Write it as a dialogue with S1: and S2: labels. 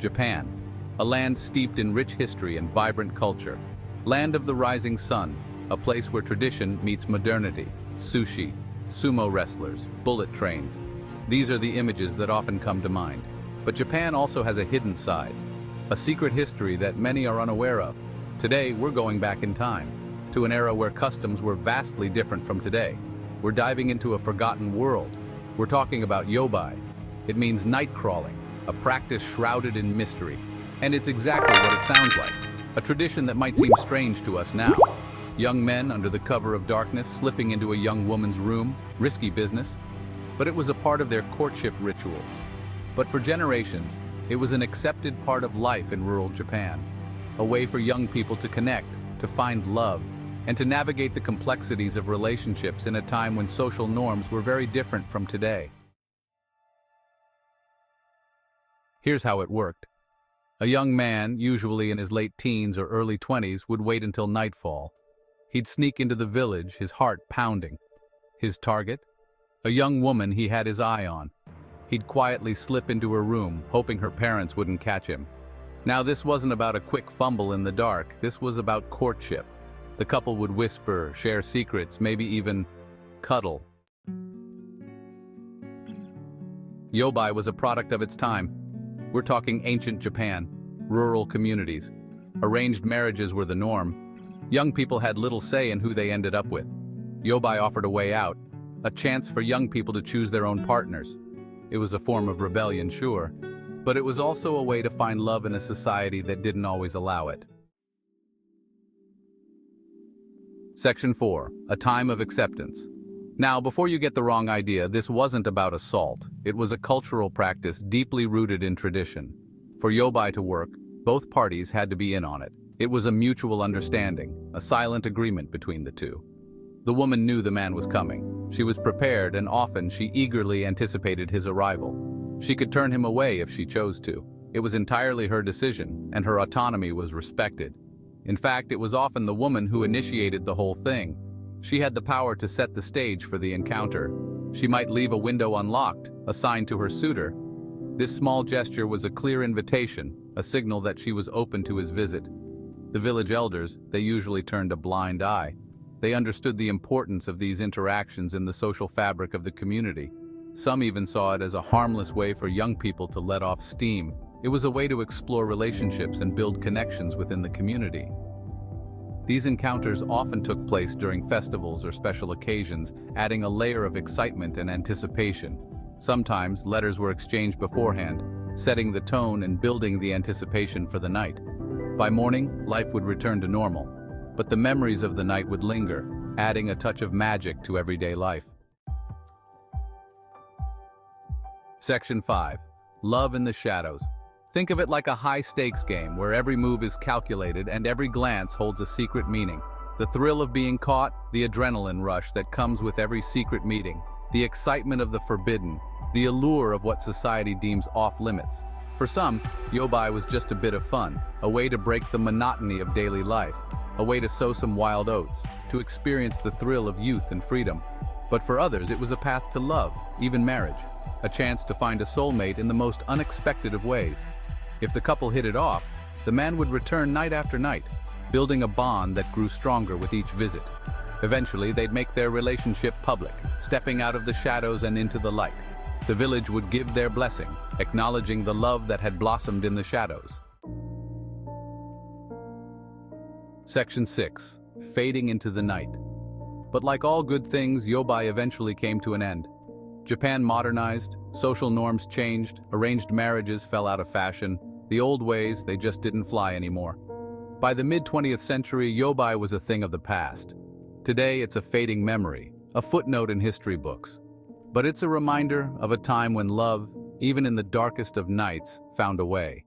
S1: Japan, a land steeped in rich history and vibrant culture. Land of the rising sun, a place where tradition meets modernity. Sushi, sumo wrestlers, bullet trains. These are the images that often come to mind. But Japan also has a hidden side, a secret history that many are unaware of. Today, we're going back in time, to an era where customs were vastly different from today. We're diving into a forgotten world. We're talking about Yobai. It means night crawling, a practice shrouded in mystery. And it's exactly what it sounds like, a tradition that might seem strange to us now. Young men under the cover of darkness slipping into a young woman's room, risky business. But it was a part of their courtship rituals. But for generations, it was an accepted part of life in rural Japan, a way for young people to connect, to find love, and to navigate the complexities of relationships in a time when social norms were very different from today. Here's how it worked. A young man, usually in his late teens or early 20s, would wait until nightfall. He'd sneak into the village, his heart pounding. His target? A young woman he had his eye on. He'd quietly slip into her room, hoping her parents wouldn't catch him. Now, this wasn't about a quick fumble in the dark. This was about courtship. The couple would whisper, share secrets, maybe even cuddle. Yobai was a product of its time. We're talking ancient Japan, rural communities. Arranged marriages were the norm. Young people had little say in who they ended up with. Yobai offered a way out, a chance for young people to choose their own partners. It was a form of rebellion, sure, but it was also a way to find love in a society that didn't always allow it. Section 4. A time of acceptance. Now, before you get the wrong idea, this wasn't about assault. It was a cultural practice deeply rooted in tradition. For Yobai to work, both parties had to be in on it. It was a mutual understanding, a silent agreement between the two. The woman knew the man was coming. She was prepared, and often she eagerly anticipated his arrival. She could turn him away if she chose to. It was entirely her decision, and her autonomy was respected. In fact, it was often the woman who initiated the whole thing. She had the power to set the stage for the encounter. She might leave a window unlocked, a sign to her suitor. This small gesture was a clear invitation, a signal that she was open to his visit. The village elders, they usually turned a blind eye. They understood the importance of these interactions in the social fabric of the community. Some even saw it as a harmless way for young people to let off steam. It was a way to explore relationships and build connections within the community. These encounters often took place during festivals or special occasions, adding a layer of excitement and anticipation. Sometimes, letters were exchanged beforehand, setting the tone and building the anticipation for the night. By morning, life would return to normal, but the memories of the night would linger, adding a touch of magic to everyday life. Section 5. Love in the shadows. Think of it like a high-stakes game where every move is calculated and every glance holds a secret meaning. The thrill of being caught, the adrenaline rush that comes with every secret meeting, the excitement of the forbidden, the allure of what society deems off-limits. For some, Yobai was just a bit of fun, a way to break the monotony of daily life, a way to sow some wild oats, to experience the thrill of youth and freedom. But for others, it was a path to love, even marriage, a chance to find a soulmate in the most unexpected of ways. If the couple hit it off, the man would return night after night, building a bond that grew stronger with each visit. Eventually, they'd make their relationship public, stepping out of the shadows and into the light. The village would give their blessing, acknowledging the love that had blossomed in the shadows. Section 6. Fading into the night. But like all good things, Yobai eventually came to an end. Japan modernized, social norms changed, arranged marriages fell out of fashion. The old ways, they just didn't fly anymore. By the mid-20th century, Yobai was a thing of the past. Today, it's a fading memory, a footnote in history books. But it's a reminder of a time when love, even in the darkest of nights, found a way.